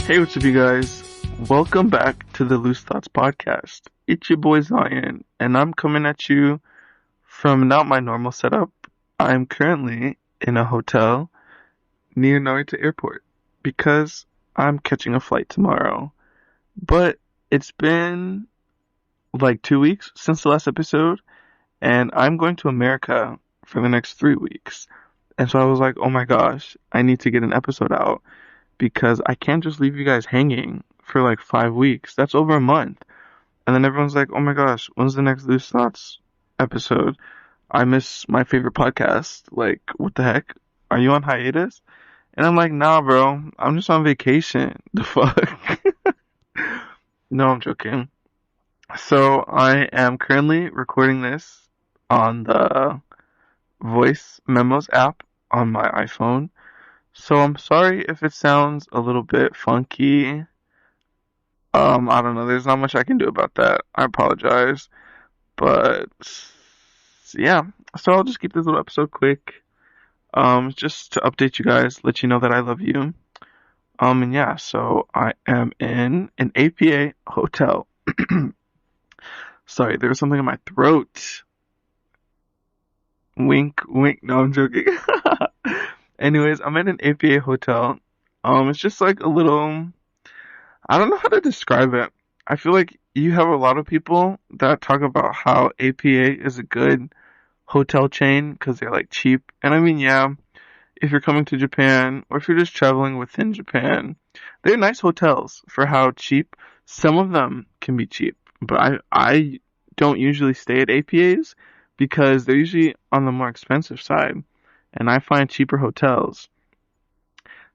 Hey, what's up, you guys? Welcome back to the Loose Thoughts Podcast. It's your boy Zion, and I'm coming at you from not my normal setup. I'm currently in a hotel near Narita Airport because I'm catching a flight tomorrow. But it's been like 2 weeks since the last episode, and I'm going to America for the next 3 weeks. And so I was like, oh my gosh, I need to get an episode out because I can't just leave you guys hanging for like 5 weeks. That's over a month. And then everyone's like, oh my gosh, when's the next Loose Thoughts episode? I miss my favorite podcast. Like, what the heck? Are you on hiatus? And I'm like, nah, bro. I'm just on vacation. The fuck? No, I'm joking. So I am currently recording this on the Voice Memos app on my iPhone. So I'm sorry if it sounds a little bit funky. I don't know. There's not much I can do about that. I apologize. But yeah. So I'll just keep this little episode quick. Just to update you guys, let you know that I love you. And yeah, so I am in an APA hotel. Sorry, there was something in my throat. Wink, wink. No, I'm joking. Anyways, I'm in an APA hotel. It's just like a little, I don't know how to describe it. I feel like you have a lot of people that talk about how APA is a good hotel chain because they're like cheap. And I mean, yeah, if you're coming to Japan or if you're just traveling within Japan, they're nice hotels for how cheap. Some of them can be cheap, but I don't usually stay at APAs because they're usually on the more expensive side. And I find cheaper hotels.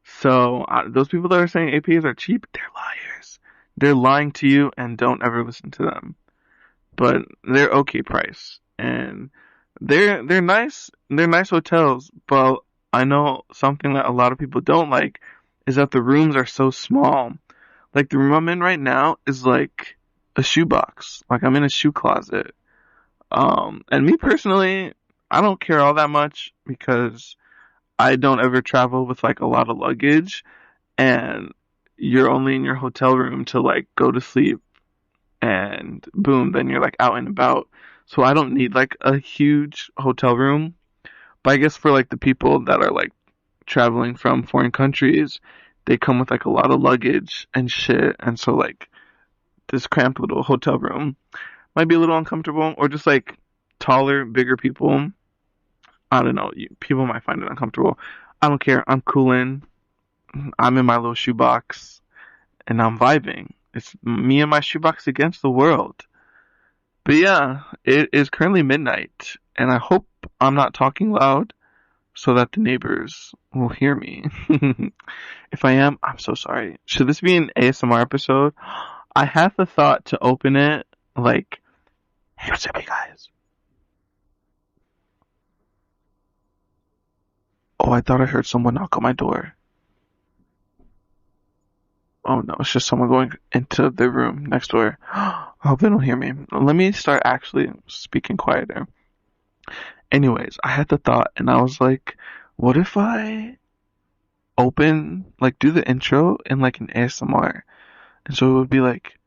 So those people that are saying APAs are cheap, they're liars. They're lying to you, and don't ever listen to them. But they're okay price, and they're nice. They're nice hotels. But I know something that a lot of people don't like is that the rooms are so small. Like the room I'm in right now is like a shoebox. Like I'm in a shoe closet. And me personally, I don't care all that much because I don't ever travel with like a lot of luggage and you're only in your hotel room to like go to sleep and boom, then you're like out and about. So I don't need like a huge hotel room. But I guess for like the people that are like traveling from foreign countries, they come with like a lot of luggage and shit. And so like this cramped little hotel room might be a little uncomfortable or just like taller, bigger people. I don't know. People might find it uncomfortable. I don't care. I'm cooling. I'm in my little shoebox, and I'm vibing. It's me and my shoebox against the world. But yeah, it is currently midnight, and I hope I'm not talking loud so that the neighbors will hear me. If I am, I'm so sorry. Should this be an ASMR episode? I had the thought to open it like, hey, what's up, you guys? Oh, I thought I heard someone knock on my door. Oh no, it's just someone going into the room next door. I hope they don't hear me. Let me start actually speaking quieter. Anyways, I had the thought and I was like, what if I do the intro in like an ASMR? And so it would be like,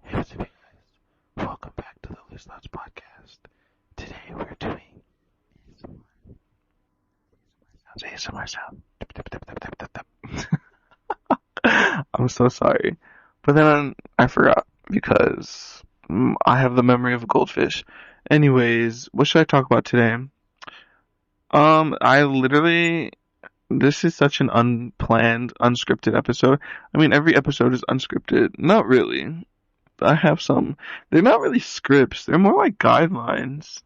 hey, what's up, you guys? Welcome back to the Loose Thoughts Podcast. Today we're doing ASMR sound. I'm so sorry. But then I forgot because I have the memory of a goldfish. Anyways, what should I talk about today? This is such an unplanned, unscripted episode. I mean, every episode is unscripted. Not really. I have some. They're not really scripts. They're more like guidelines.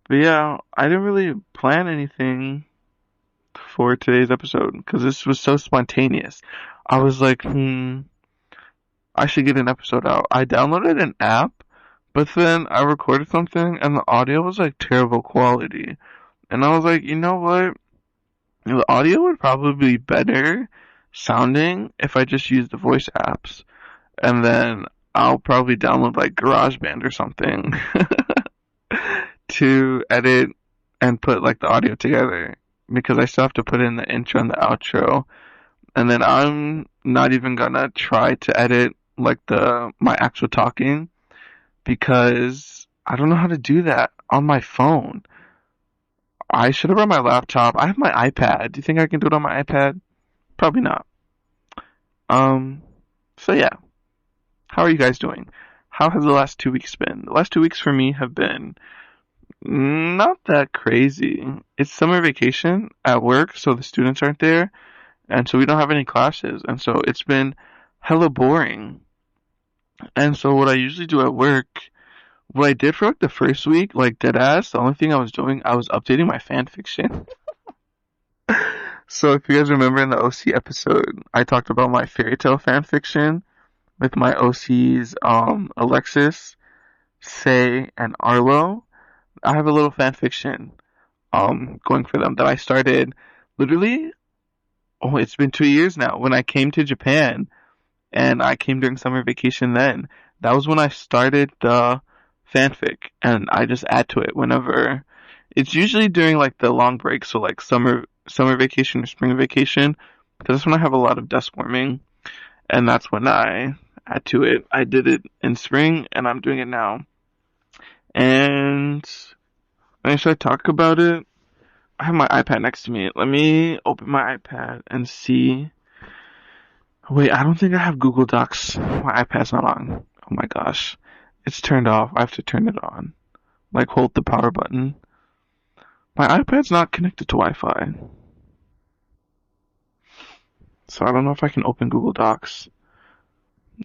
But yeah, I didn't really plan anything for today's episode because this was so spontaneous. I was like, I should get an episode out. I downloaded an app, but then I recorded something and the audio was like terrible quality. And I was like, you know what? The audio would probably be better sounding if I just used the voice apps. And then I'll probably download like GarageBand or something to edit and put like the audio together because I still have to put in the intro and the outro. And then I'm not even gonna try to edit like my actual talking because I don't know how to do that on my phone. I should have brought my laptop. I have my iPad. Do you think I can do it on my iPad? Probably not. Um, so yeah. How are you guys doing? How has the last 2 weeks been? The last 2 weeks for me have been not that crazy. It's summer vacation at work, so the students aren't there, and so we don't have any classes, and so it's been hella boring. And so what I usually do at work, what I did for like the first week, like dead ass, the only thing I was doing, I was updating my fan fiction. So if you guys remember in the OC episode, I talked about my fairy tale fan fiction with my OCs, Alexis, Say, and Arlo. I have a little fan fiction, going for them that I started literally, oh, it's been 2 years now. When I came to Japan and I came during summer vacation then, that was when I started the fanfic and I just add to it whenever, it's usually during like the long break, so like summer vacation or spring vacation, because that's when I have a lot of desk warming and that's when I add to it. I did it in spring and I'm doing it now. And should I talk about it? I have my iPad next to me. Let me open my iPad and see. Wait, I don't think I have Google Docs. My iPad's not on. Oh my gosh. It's turned off. I have to turn it on. Like, hold the power button. My iPad's not connected to Wi-Fi. So I don't know if I can open Google Docs.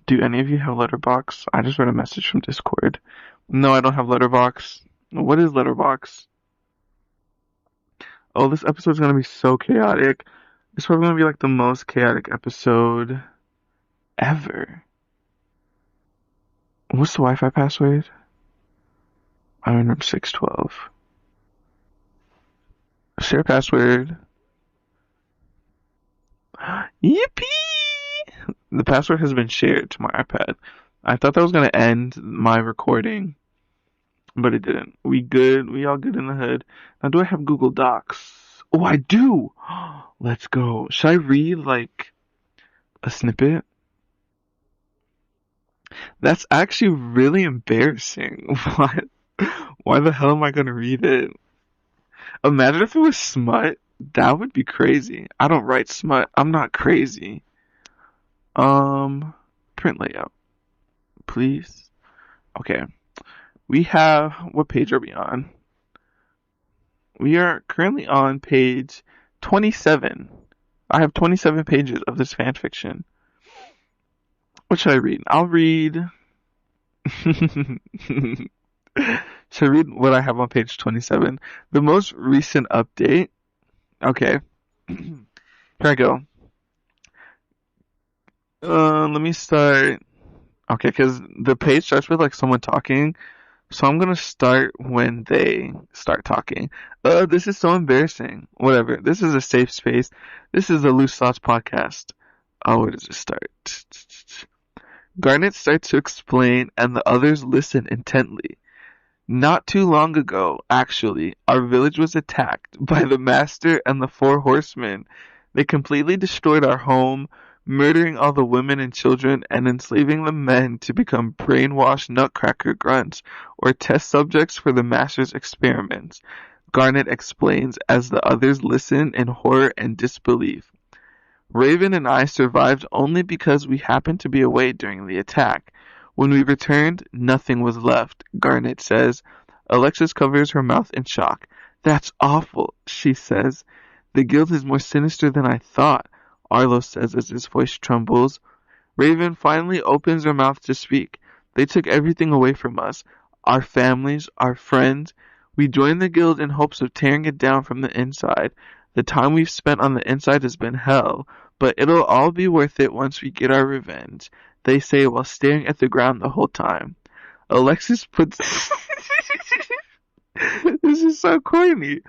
Do any of you have Letterbox? I just read a message from Discord. No, I don't have Letterbox. What is Letterbox? Oh, this episode's gonna be so chaotic. It's probably gonna be like the most chaotic episode ever. What's the Wi-Fi password? I'm in 612. Share password. Yippee! The password has been shared to my iPad. I thought that was gonna end my recording, but it didn't. We good. We all good in the hood. Now, do I have Google Docs? Oh, I do! Let's go. Should I read, like, a snippet? That's actually really embarrassing. What? Why the hell am I gonna read it? Imagine if it was smut. That would be crazy. I don't write smut. I'm not crazy. Um, Print layout, please. Okay. We have, what page are we on? We are currently on page 27. I have 27 pages of this fan fiction. What should I read? I'll read. Should I read what I have on page 27? The most recent update. Okay. Here I go. Let me start. Okay, because the page starts with like someone talking. So I'm gonna start when they start talking. This is so embarrassing. Whatever. This is a safe space. This is a Loose Thoughts podcast. Oh, where does it start? Garnet starts to explain, and the others listen intently. Not too long ago, actually, our village was attacked by the Master and the Four Horsemen. They completely destroyed our home, murdering all the women and children and enslaving the men to become brainwashed nutcracker grunts or test subjects for the Master's experiments. Garnet explains as the others listen in horror and disbelief. Raven and I survived only because we happened to be away during the attack. When we returned, nothing was left, Garnet says. Alexis covers her mouth in shock. That's awful, she says. The guild is more sinister than I thought, Arlo says as his voice trembles. Raven finally opens her mouth to speak. They took everything away from us. Our families, our friends. We joined the guild in hopes of tearing it down from the inside. The time we've spent on the inside has been hell, but it'll all be worth it once we get our revenge, they say while staring at the ground the whole time. Alexis puts... This is so corny.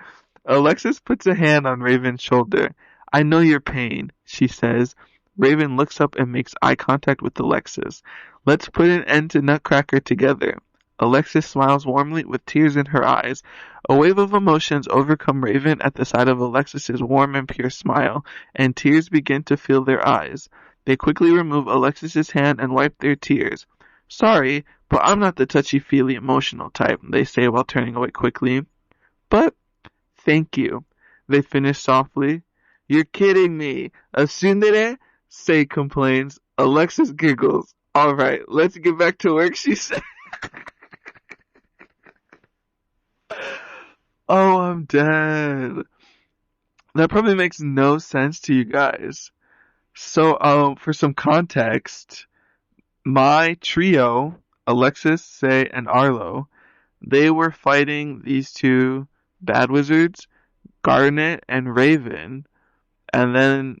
Alexis puts a hand on Raven's shoulder. I know your pain, she says. Raven looks up and makes eye contact with Alexis. Let's put an end to Nutcracker together. Alexis smiles warmly with tears in her eyes. A wave of emotions overcome Raven at the sight of Alexis's warm and pure smile, and tears begin to fill their eyes. They quickly remove Alexis's hand and wipe their tears. Sorry, but I'm not the touchy-feely emotional type, they say while turning away quickly. But thank you, they finish softly. You're kidding me. A tsundere? Sei complains. Alexis giggles. Alright, let's get back to work, she says. Oh, I'm dead. That probably makes no sense to you guys. So, for some context, my trio, Alexis, Sei, and Arlo, they were fighting these two bad wizards, Garnet and Raven, and then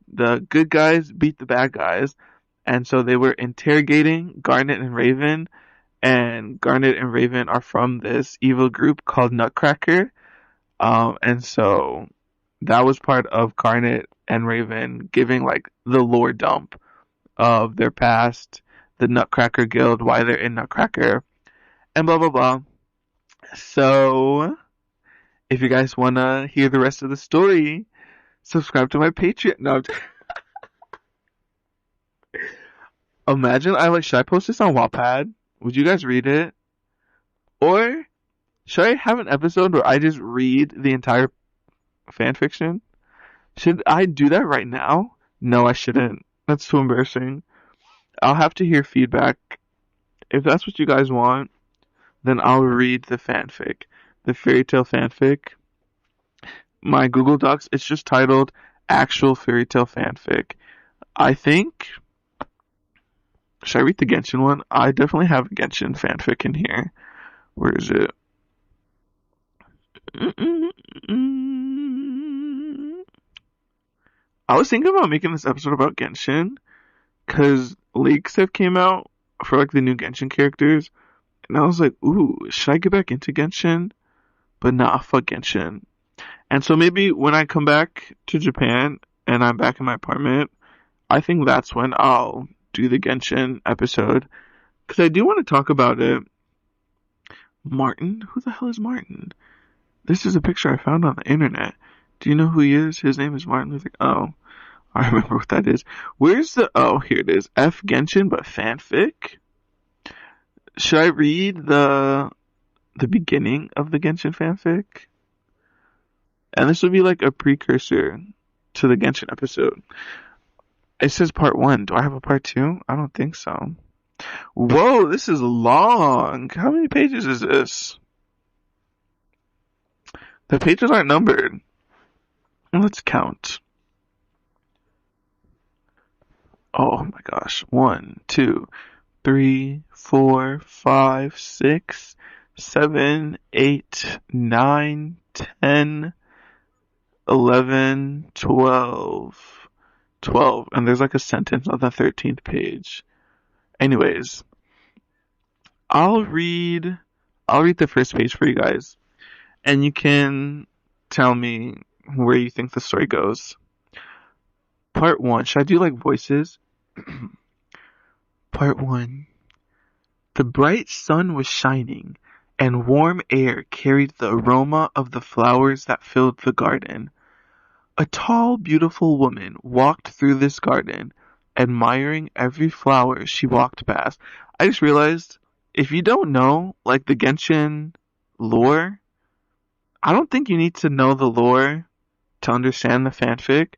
the good guys beat the bad guys, and so they were interrogating Garnet and Raven, and Garnet and Raven are from this evil group called Nutcracker, and so that was part of Garnet and Raven giving like the lore dump of their past, the Nutcracker Guild, why they're in Nutcracker, and blah blah blah. So, if you guys wanna hear the rest of the story, subscribe to my Patreon. No, imagine should I post this on Wattpad? Would you guys read it? Or should I have an episode where I just read the entire fan fiction? Should I do that right now? No, I shouldn't. That's too embarrassing. I'll have to hear feedback. If that's what you guys want, then I'll read the fanfic. The fairy tale fanfic. My Google Docs, it's just titled Actual Fairy Tale Fanfic. I think... Should I read the Genshin one? I definitely have a Genshin fanfic in here. Where is it? I was thinking about making this episode about Genshin, because leaks have came out for like the new Genshin characters, and I was like, ooh, should I get back into Genshin? But nah, fuck Genshin. And so maybe when I come back to Japan and I'm back in my apartment, I think that's when I'll do the Genshin episode, because I do want to talk about it. Martin? Who the hell is Martin? This is a picture I found on the internet. Do you know who he is? His name is Martin Luther. Oh, I remember what that is. Where's the... Oh, here it is. F Genshin, but fanfic? Should I read the beginning of the Genshin fanfic? And this will be like a precursor to the Genshin episode. It says part 1. Do I have a part 2? I don't think so. Whoa, this is long. How many pages is this? The pages aren't numbered. Let's count. Oh my gosh. 1, 2, 3, 4, 5, 6, 7, 8, 9, 10, 11, 12. 12. And there's like a sentence on the 13th page. Anyways, I'll read the first page for you guys, and you can tell me where you think the story goes. Part 1. Should I do like voices? Part 1. The bright sun was shining, and warm air carried the aroma of the flowers that filled the garden. A tall, beautiful woman walked through this garden, admiring every flower she walked past. I just realized, if you don't know, like, the Genshin lore, I don't think you need to know the lore to understand the fanfic.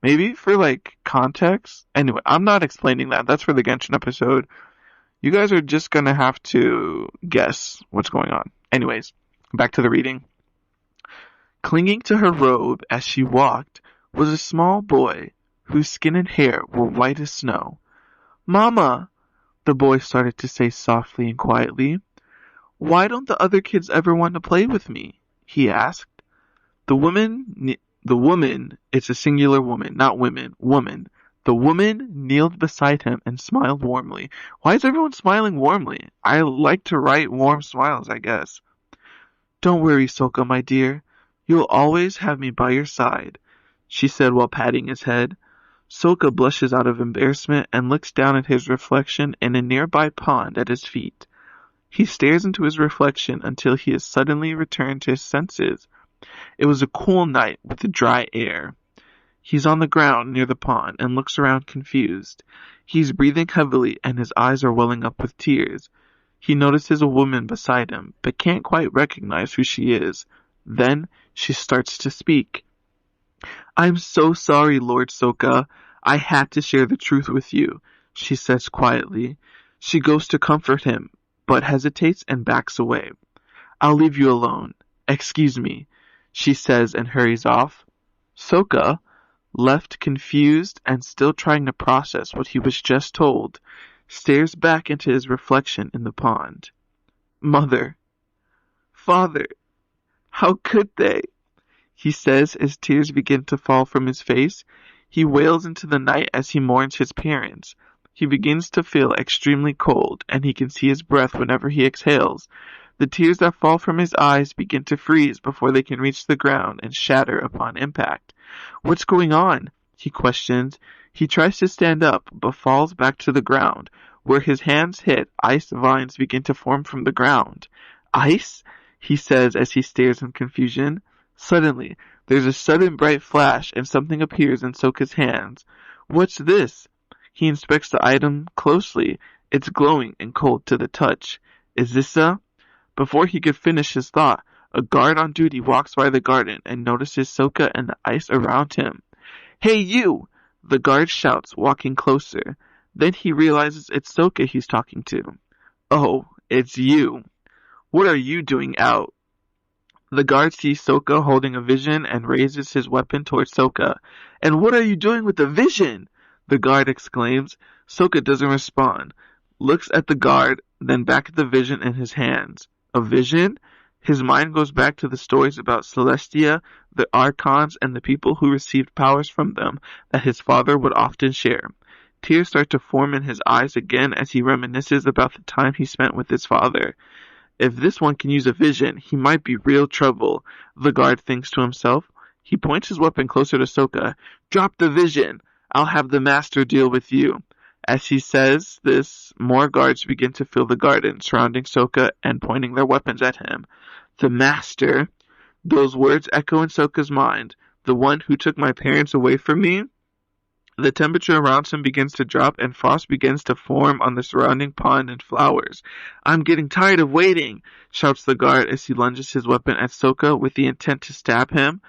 Maybe for, like, context. Anyway, I'm not explaining that. That's for the Genshin episode. You guys are just gonna have to guess what's going on. Anyways, back to the reading. Clinging to her robe as she walked was a small boy whose skin and hair were white as snow. "Mama," the boy started to say softly and quietly. "Why don't the other kids ever want to play with me?" he asked. The woman, it's a singular woman, not women, woman. The woman kneeled beside him and smiled warmly. Why is everyone smiling warmly? I like to write warm smiles, I guess. "Don't worry, Soka, my dear. You'll always have me by your side," she said while patting his head. Soka blushes out of embarrassment and looks down at his reflection in a nearby pond at his feet. He stares into his reflection until he is suddenly returned to his senses. It was a cool night with a dry air. He's on the ground near the pond and looks around confused. He's breathing heavily and his eyes are welling up with tears. He notices a woman beside him, but can't quite recognize who she is. Then she starts to speak. "I'm so sorry, Lord Sokka. I had to share the truth with you," she says quietly. She goes to comfort him, but hesitates and backs away. "I'll leave you alone. Excuse me," she says and hurries off. Sokka, left confused and still trying to process what he was just told, stares back into his reflection in the pond. "Mother, father, how could they?" he says as tears begin to fall from his face. He wails into the night as he mourns his parents. He begins to feel extremely cold, and he can see his breath whenever he exhales. The tears that fall from his eyes begin to freeze before they can reach the ground and shatter upon impact. "What's going on?" he questions. He tries to stand up, but falls back to the ground. Where his hands hit, ice vines begin to form from the ground. "Ice?" he says as he stares in confusion. Suddenly, there's a sudden bright flash and something appears in Sokka's hands. "What's this?" He inspects the item closely. It's glowing and cold to the touch. "Is this a—" Before he could finish his thought, a guard on duty walks by the garden and notices Sokka and the ice around him. "Hey you!" the guard shouts, walking closer. Then he realizes it's Sokka he's talking to. "Oh, it's you. What are you doing out?" The guard sees Sokka holding a vision and raises his weapon towards Sokka. "And what are you doing with the vision?" the guard exclaims. Sokka doesn't respond, looks at the guard, then back at the vision in his hands. A vision? His mind goes back to the stories about Celestia, the Archons, and the people who received powers from them that his father would often share. Tears start to form in his eyes again as he reminisces about the time he spent with his father. If this one can use a vision, he might be real trouble, the guard thinks to himself. He points his weapon closer to Sokka. "Drop the vision! I'll have the master deal with you." As he says this, more guards begin to fill the garden, surrounding Sokka and pointing their weapons at him. "The master?" Those words echo in Sokka's mind. "The one who took my parents away from me?" The temperature around him begins to drop and frost begins to form on the surrounding pond and flowers. "I'm getting tired of waiting," shouts the guard as he lunges his weapon at Sokka with the intent to stab him.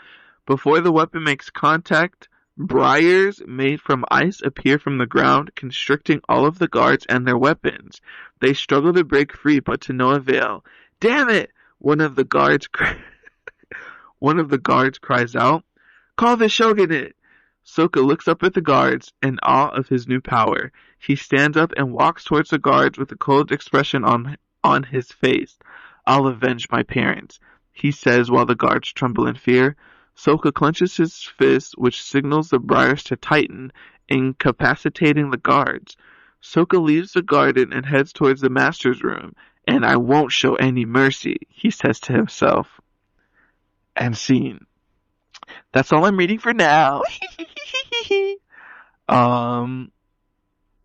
Before the weapon makes contact, briars made from ice appear from the ground, constricting all of the guards and their weapons. They struggle to break free, but to no avail. "Damn it!" One of the guards cries out. "Call the shogunate!" Sokka looks up at the guards in awe of his new power. He stands up and walks towards the guards with a cold expression on his face. "I'll avenge my parents," he says while the guards tremble in fear. Sokka clenches his fist, which signals the briars to tighten, incapacitating the guards. Sokka leaves the garden and heads towards the master's room. "And I won't show any mercy," he says to himself. And scene. That's all I'm reading for now. um,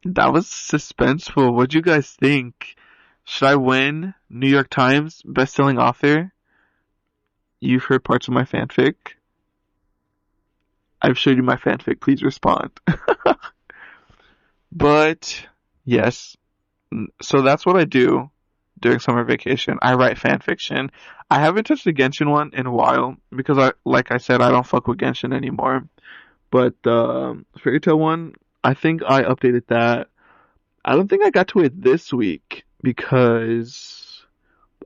that was suspenseful. What'd you guys think? Should I win New York Times best-selling author? You've heard parts of my fanfic. I've showed you my fanfic. Please respond. But yes, so that's what I do during summer vacation. I write fanfiction. I haven't touched the Genshin one in a while because like I said, I don't fuck with Genshin anymore. But the Fairy Tail one, I think I updated that. I don't think I got to it this week because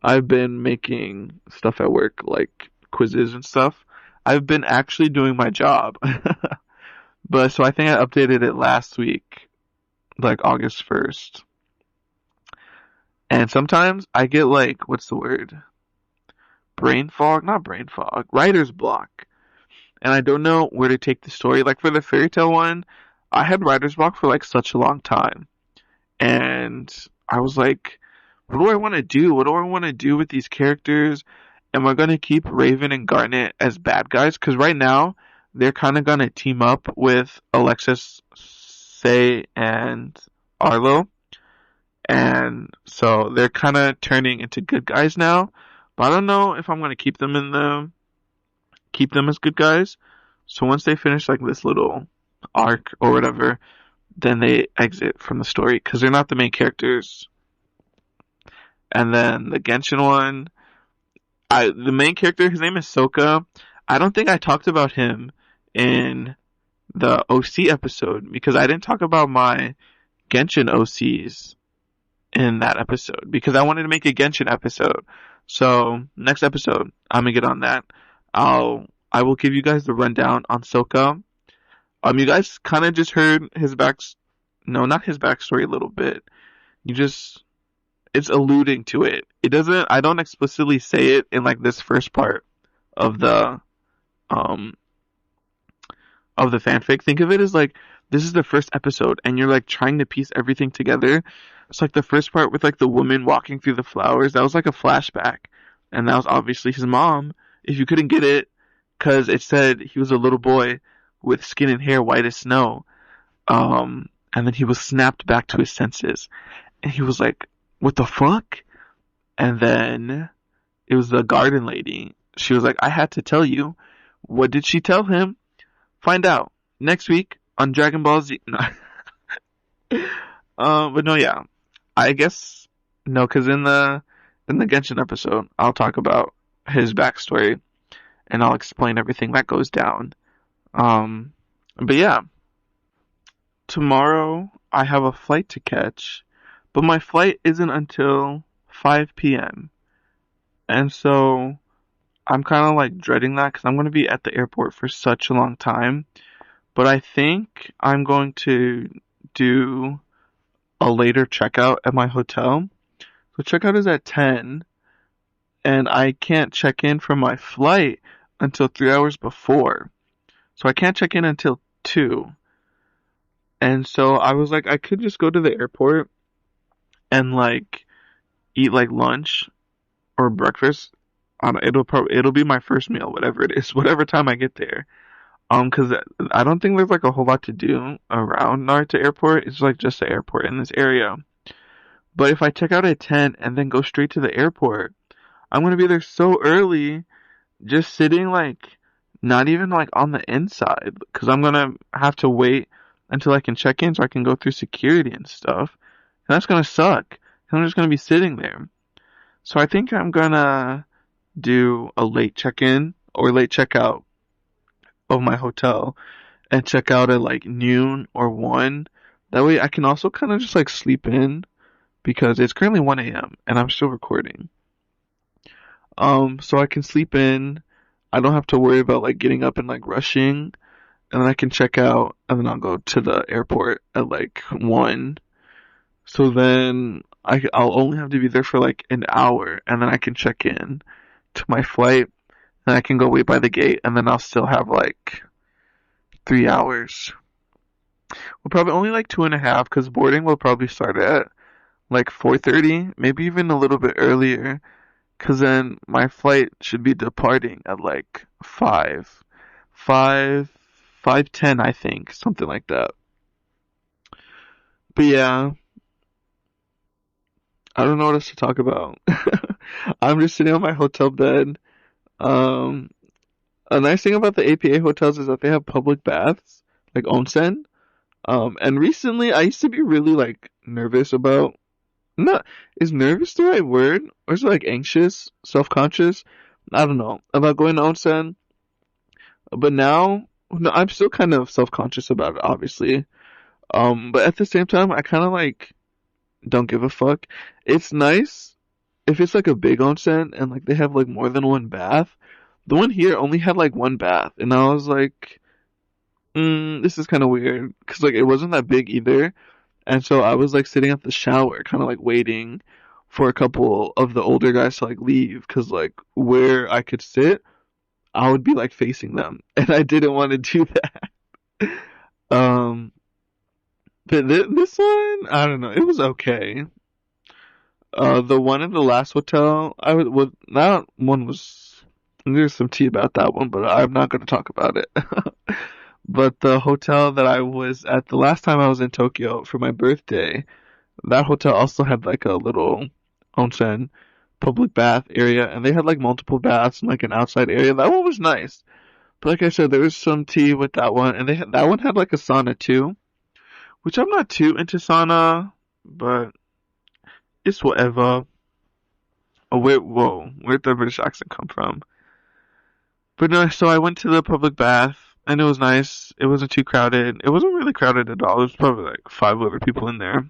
I've been making stuff at work, like quizzes and stuff. I've been actually doing my job. But so I think I updated it last week, like August 1st. And sometimes I get like, what's the word? Brain fog? Not brain fog. Writer's block. And I don't know where to take the story. Like for the Fairy Tail one, I had writer's block for like such a long time. And I was like, what do I want to do? What do I want to do with these characters? Am I going to keep Raven and Garnet as bad guys? Because right now, they're kind of going to team up with Alexis, Say, and Arlo. and so they're kind of turning into good guys now. But I don't know if I'm gonna keep them as good guys. So once they finish like this little arc or whatever, then they exit from the story because they're not the main characters. And then the Genshin one, the main character, his name is Soka. I don't think I talked about him in the OC episode because I didn't talk about my Genshin OCs in that episode because I wanted to make a Genshin episode. So next episode, I'm gonna get on that. I will give you guys the rundown on Soka. You guys kind of just heard his no, not his backstory a little bit. It's alluding to it. I don't explicitly say it in like this first part of um, the fanfic. Think of it as like, this is the first episode and you're like trying to piece everything together. It's like the first part with like the woman walking through the flowers. That was like a flashback. And that was obviously his mom. If you couldn't get it, cause it said he was a little boy with skin and hair white as snow. And then he was snapped back to his senses. And he was like, what the fuck? And then it was the garden lady. She was like, I had to tell you. What did she tell him? Find out next week on Dragon Ball Z. No. But no, yeah. I guess no, because in the Genshin episode, I'll talk about his backstory and I'll explain everything that goes down. But yeah, tomorrow I have a flight to catch, but my flight isn't until 5 p.m. And so I'm kind of like dreading that because I'm going to be at the airport for such a long time. But I think I'm going to do a later checkout at my hotel. So checkout is at 10, and I can't check in for my flight until 3 hours before. So I can't check in until 2. And so I was like, I could just go to the airport and like eat like lunch or breakfast. It'll be my first meal, whatever it is, whatever time I get there. Cause I don't think there's like a whole lot to do around Narita Airport. It's like just the airport in this area. But if I check out at 10 and then go straight to the airport, I'm gonna be there so early, just sitting like not even like on the inside, cause I'm gonna have to wait until I can check in so I can go through security and stuff. And that's gonna suck. I'm just gonna be sitting there. So I think I'm gonna do a late check-in or late checkout of my hotel and check out at like noon or 1. That way I can also kind of just like sleep in because it's currently 1 a.m. and I'm still recording. So I can sleep in. I don't have to worry about like getting up and like rushing. And then I can check out and then I'll go to the airport at like 1. So then I'll only have to be there for like an hour and then I can check in to my flight and I can go wait by the gate and then I'll still have like 3 hours. Well, probably only like 2.5 because boarding will probably start at like 4:30, maybe even a little bit earlier. Cause then my flight should be departing at like 5:10, I think, something like that. But yeah, I don't know what else to talk about. I'm just sitting on my hotel bed. Um, a nice thing about the APA hotels is that they have public baths, like onsen. And recently I used to be really like nervous about, not, is nervous the right word? Or is it like anxious, self-conscious? I don't know, about going to onsen. But now, no, I'm still kind of self-conscious about it, obviously. But at the same time, I kind of like don't give a fuck. It's nice if it's like a big onsen and like they have like more than one bath. The one here only had like one bath, and I was like, this is kind of weird because like it wasn't that big either. And so I was like sitting at the shower, kind of like waiting for a couple of the older guys to like leave because like where I could sit, I would be like facing them, and I didn't want to do that. Um, but this one, I don't know, it was okay. The one in the last hotel, that one was, there's some tea about that one, but I'm not going to talk about it. But the hotel that I was at the last time I was in Tokyo for my birthday, That hotel also had like a little onsen public bath area, and they had like multiple baths and like an outside area. That one was nice. But like I said, there was some tea with that one, and that one had like a sauna too, which I'm not too into sauna, but it's whatever. Oh wait, whoa, where'd the British accent come from? But no, so I went to the public bath, and it was nice. It wasn't too crowded. It wasn't really crowded at all. There was probably like five other people in there.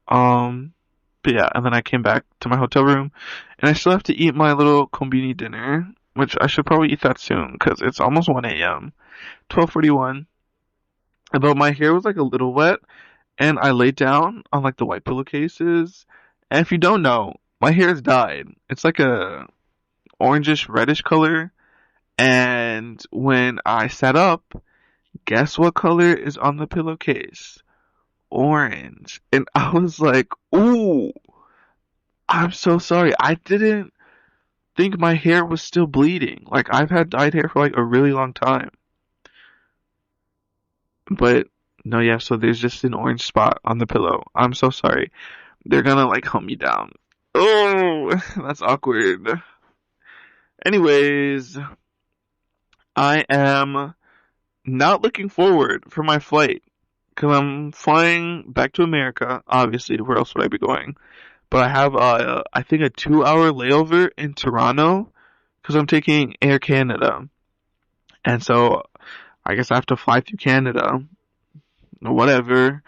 Um, but yeah, and then I came back to my hotel room, and I still have to eat my little combini dinner, which I should probably eat that soon because it's almost 1 a.m. 12:41. But my hair was like a little wet, and I laid down on like the white pillowcases. And if you don't know, my hair is dyed. It's like a orangish reddish color. And when I sat up, guess what color is on the pillowcase? Orange. And I was like, ooh, I'm so sorry. I didn't think my hair was still bleeding. Like I've had dyed hair for like a really long time. But no, yeah, so there's just an orange spot on the pillow. I'm so sorry. They're gonna like hunt me down. Oh, that's awkward. Anyways, I am not looking forward for my flight because I'm flying back to America. Obviously, where else would I be going? But I have, I think, a 2 hour layover in Toronto because I'm taking Air Canada, and so I guess I have to fly through Canada or whatever.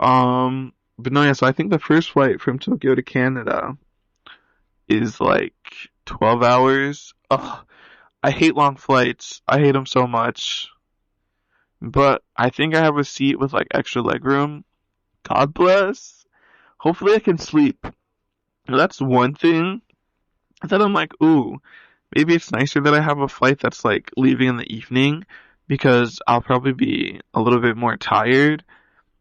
But no, yeah. So I think the first flight from Tokyo to Canada is like 12 hours. Ugh, I hate long flights. I hate them so much. But I think I have a seat with like extra leg room. God bless. Hopefully I can sleep. That's one thing that I'm like, ooh, maybe it's nicer that I have a flight that's like leaving in the evening because I'll probably be a little bit more tired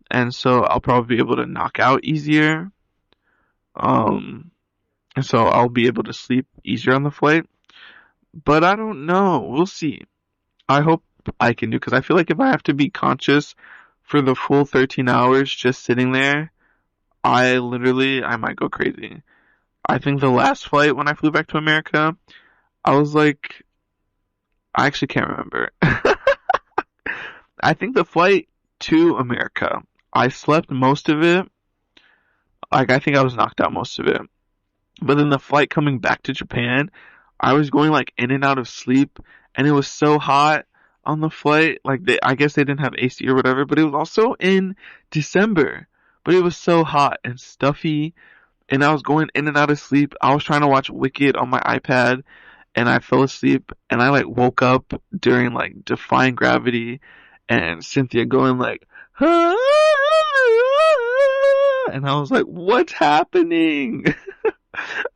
and so I'll probably be able to knock out easier. Um, and so I'll be able to sleep easier on the flight. But I don't know. We'll see. I hope I can do because I feel like if I have to be conscious for the full 13 hours just sitting there, I might go crazy. I think the last flight when I flew back to America, I was like, I actually can't remember. I think the flight to America, I slept most of it. Like, I think I was knocked out most of it. But then the flight coming back to Japan, I was going like in and out of sleep, and it was so hot on the flight. Like I guess they didn't have AC or whatever, but it was also in December. But it was so hot and stuffy, and I was going in and out of sleep. I was trying to watch Wicked on my iPad, and I fell asleep, and I like woke up during like Defying Gravity, and Cynthia going like, and I was like, what's happening?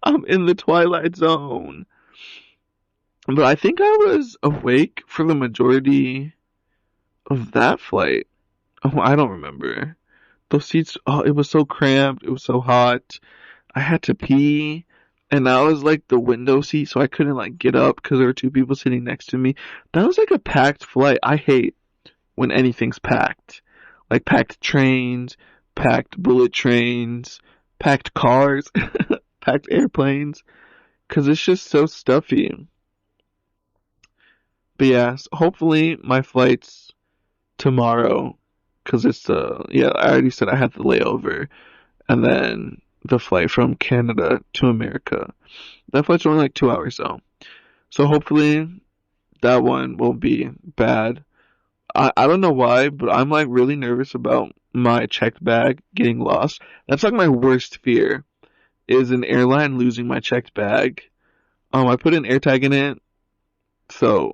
I'm in the Twilight Zone. But I think I was awake for the majority of that flight. Oh, I don't remember. Those seats, oh, it was so cramped. It was so hot. I had to pee. And that was like the window seat, so I couldn't like get up because there were two people sitting next to me. That was like a packed flight. I hate when anything's packed. Like packed trains, packed bullet trains, packed cars, packed airplanes. Because it's just so stuffy. But yeah, so hopefully my flight's tomorrow. Because it's, yeah, I already said I had the layover. And then the flight from Canada to America. That flight's only like 2 hours though. So hopefully that one won't be bad. I don't know why, but I'm like really nervous about my checked bag getting lost. That's like my worst fear is an airline losing my checked bag. I put an AirTag in it, so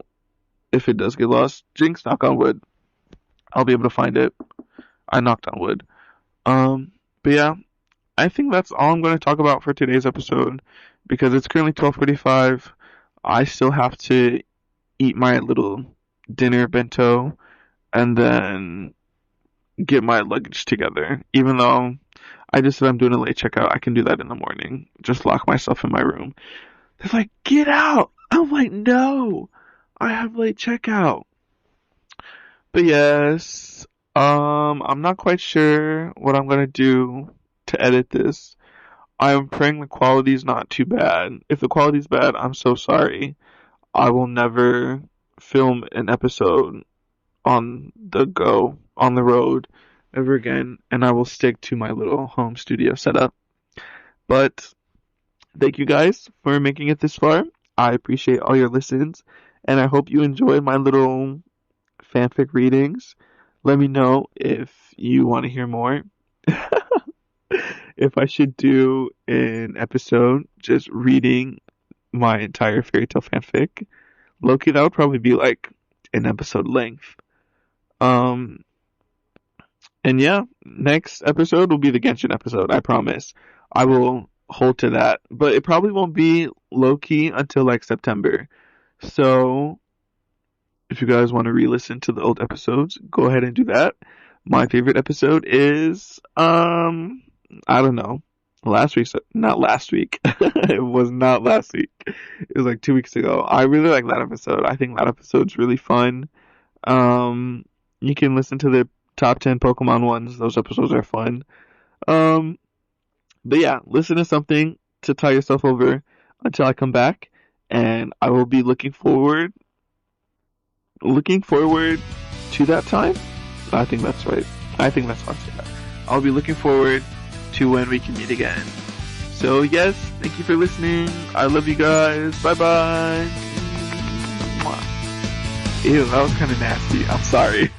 if it does get lost, jinx, knock on wood, I'll be able to find it. I knocked on wood. But yeah, I think that's all I'm going to talk about for today's episode because it's currently 12:45. I still have to eat my little dinner bento and then get my luggage together. Even though I just said I'm doing a late checkout, I can do that in the morning. Just lock myself in my room. They're like, get out! I'm like, no! I have late checkout. But yes, I'm not quite sure what I'm gonna do to edit this. I'm praying the quality's not too bad. If the quality's bad, I'm so sorry. I will never film an episode on the go, on the road, ever again, and I will stick to my little home studio setup. But thank you guys for making it this far. I appreciate all your listens, and I hope you enjoyed my little fanfic readings. Let me know if you want to hear more. If I should do an episode just reading my entire fairy tale fanfic. Loki, that would probably be like an episode length. Um, and yeah, next episode will be the Genshin episode, I promise. I will hold to that. But it probably won't be Loki until like September. So if you guys want to re-listen to the old episodes, go ahead and do that. My favorite episode is I don't know. Not last week. It was not last week. It was like 2 weeks ago. I really like that episode. I think that episode's really fun. Um, you can listen to the top 10 Pokemon ones. Those episodes are fun. Um, but yeah, listen to something to tie yourself over until I come back, and I will be looking forward to that time. I think that's right. I think that's how I say that. I'll be looking forward to when we can meet again. So yes, thank you for listening. I love you guys. Bye bye. Ew, that was kind of nasty. I'm sorry.